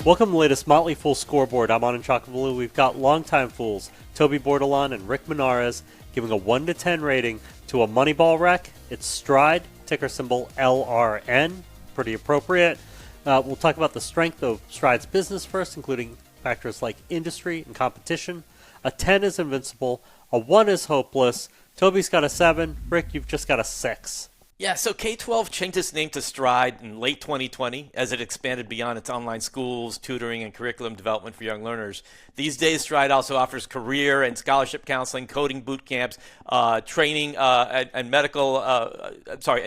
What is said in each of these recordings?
Welcome to the latest Motley Fool Scoreboard. I'm Anand Chakavalu. We've got longtime fools, Toby Bordelon and Rick Menares, giving a 1 to 10 rating to a Moneyball rec. It's Stride, ticker symbol LRN. Pretty appropriate. We'll talk about the strength of Stride's business first, including factors like industry and competition. A 10 is invincible. A 1 is hopeless. Toby's got a 7. Rick, you've just got a 6. Yeah, so K-12 changed its name to Stride in late 2020 as it expanded beyond its online schools, tutoring, and curriculum development for young learners. These days, Stride also offers career and scholarship counseling, coding boot camps, training and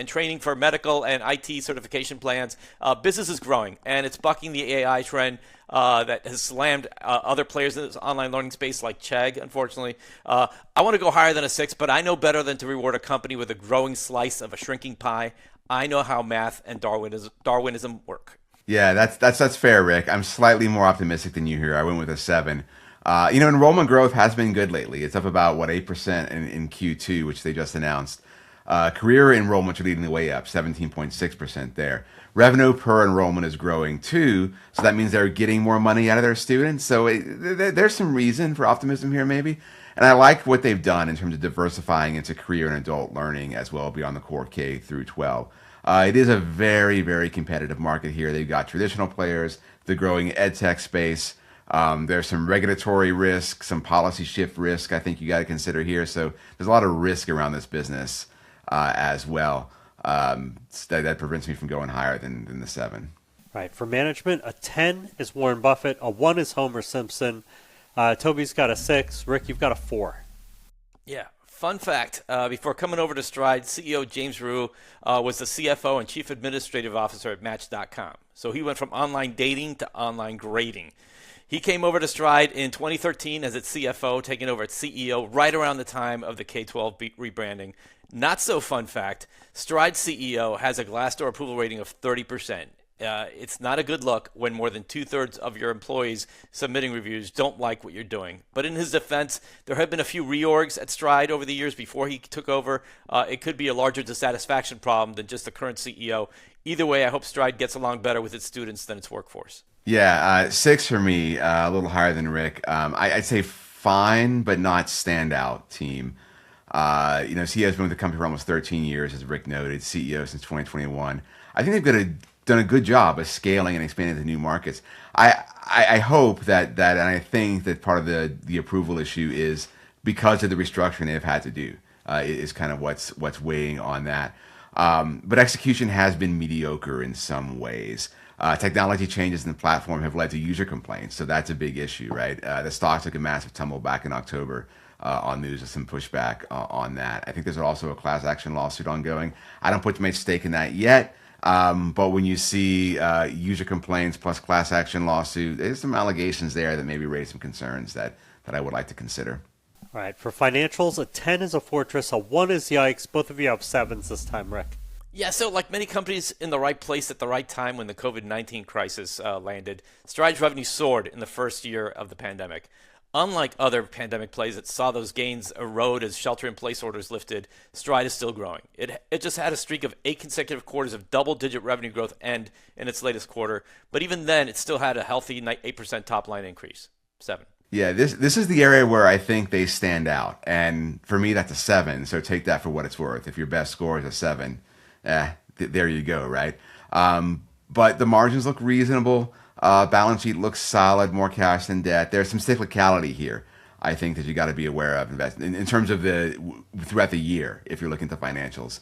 training for medical and IT certification plans. Business is growing, and it's bucking the AI trend that has slammed other players in this online learning space like Chegg, unfortunately. I want to go higher than a 6, but I know better than to reward a company with a growing slice of a shrinking pie. I know how math and Darwinism work. Yeah, that's fair, Rick. I'm slightly more optimistic than you here. I went with a 7. Enrollment growth has been good lately. It's up about, 8% in Q2, which they just announced. Career enrollments are leading the way up, 17.6% there. Revenue per enrollment is growing too, so that means they're getting more money out of their students. So there's some reason for optimism here, maybe. And I like what they've done in terms of diversifying into career and adult learning as well beyond the core K through 12. It is a very, very competitive market here. They've got traditional players, the growing ed tech space. There's some regulatory risk, some policy shift risk I think you got to consider here. So there's a lot of risk around this business as well. That prevents me from going higher than the 7. Right. For management, a 10 is Warren Buffett. A 1 is Homer Simpson. Toby's got a 6. Rick, you've got a 4. Yeah. Fun fact, before coming over to Stride, CEO James Rhyu was the CFO and Chief Administrative Officer at Match.com. So he went from online dating to online grading. He came over to Stride in 2013 as its CFO, taking over its CEO right around the time of the K-12 rebranding. Not so fun fact, Stride's CEO has a Glassdoor approval rating of 30%. It's not a good look when more than 2/3 of your employees submitting reviews don't like what you're doing. But in his defense, there have been a few reorgs at Stride over the years before he took over. It could be a larger dissatisfaction problem than just the current CEO. Either way, I hope Stride gets along better with its students than its workforce. Yeah, 6 for me, a little higher than Rick. I'd say fine, but not standout team. CEO has been with the company for almost 13 years, as Rick noted, CEO since 2021. I think they've done a good job of scaling and expanding to new markets. I hope that and I think that part of the approval issue is because of the restructuring they've had to do. Is kind of what's weighing on that. But execution has been mediocre in some ways. Technology changes in the platform have led to user complaints, so that's a big issue, right? The stock took a massive tumble back in October on news of some pushback on that. I think there's also a class action lawsuit ongoing. I don't put much stake in that yet, but when you see user complaints plus class action lawsuit, there's some allegations there that maybe raise some concerns that I would like to consider. All right, for financials, a 10 is a fortress, a 1 is yikes. Both of you have 7s this time, Rick. Yeah, so like many companies in the right place at the right time when the COVID-19 crisis landed, Stride's revenue soared in the first year of the pandemic. Unlike other pandemic plays that saw those gains erode as shelter-in-place orders lifted, Stride is still growing. It just had a streak of 8 consecutive quarters of double-digit revenue growth end in its latest quarter, but even then, it still had a healthy 8% top-line increase. 7. Yeah, this is the area where I think they stand out, and for me, that's a 7. So take that for what it's worth. If your best score is a 7, there you go, right? But the margins look reasonable. Balance sheet looks solid, more cash than debt. There's some cyclicality here, I think, that you got to be aware of in terms of throughout the year. If you're looking at the financials,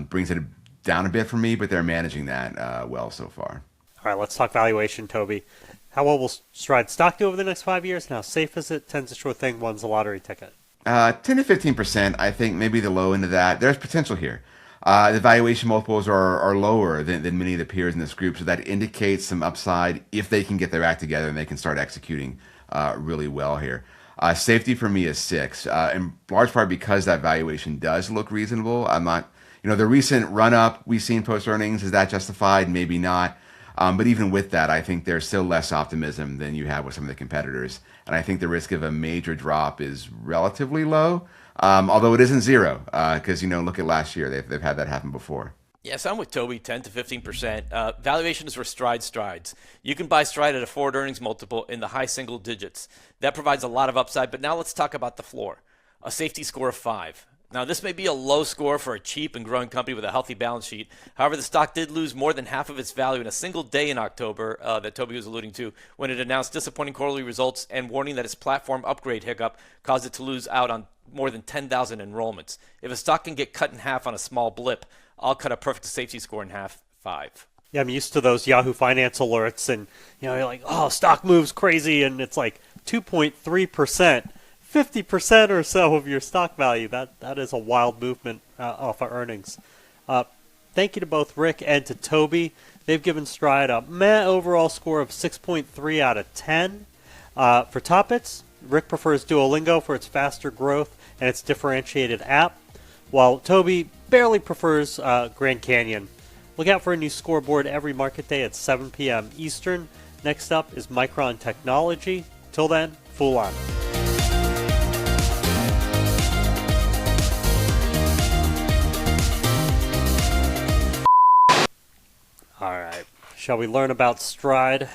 brings it down a bit for me, but they're managing that well so far. All right, let's talk valuation, Toby. How well will Stride stock do over the next 5 years, and how safe is it? 10's a sure thing, 1's a lottery ticket. 10 to 15%, I think, maybe the low end of that. There's potential here. The valuation multiples are lower than many of the peers in this group, so that indicates some upside if they can get their act together and they can start executing really well here. Safety for me is 6, in large part because that valuation does look reasonable. I'm not, the recent run-up we've seen post-earnings, is that justified? Maybe not. But even with that, I think there's still less optimism than you have with some of the competitors. And I think the risk of a major drop is relatively low, although it isn't zero, because, look at last year. They've had that happen before. Yes, I'm with Toby, 10 to 15%. Valuation is for strides. You can buy Stride at a forward earnings multiple in the high single digits. That provides a lot of upside, but now let's talk about the floor. A safety score of 5. Now, this may be a low score for a cheap and growing company with a healthy balance sheet. However, the stock did lose more than half of its value in a single day in October that Toby was alluding to when it announced disappointing quarterly results and warning that its platform upgrade hiccup caused it to lose out on more than 10,000 enrollments. If a stock can get cut in half on a small blip, I'll cut a perfect safety score in half, 5. Yeah, I'm used to those Yahoo Finance alerts, and you're like, oh, stock moves crazy, and it's like 2.3%, 50% or so of your stock value. That is a wild movement off of earnings. Thank you to both Rick and to Toby. They've given Stride a meh overall score of 6.3 out of 10. For Toppits, Rick prefers Duolingo for its faster growth and its differentiated app, while Toby barely prefers Grand Canyon. Look out for a new scoreboard every market day at 7 p.m. Eastern. Next up is Micron Technology. Till then, Fool on. All right. Shall we learn about Stride?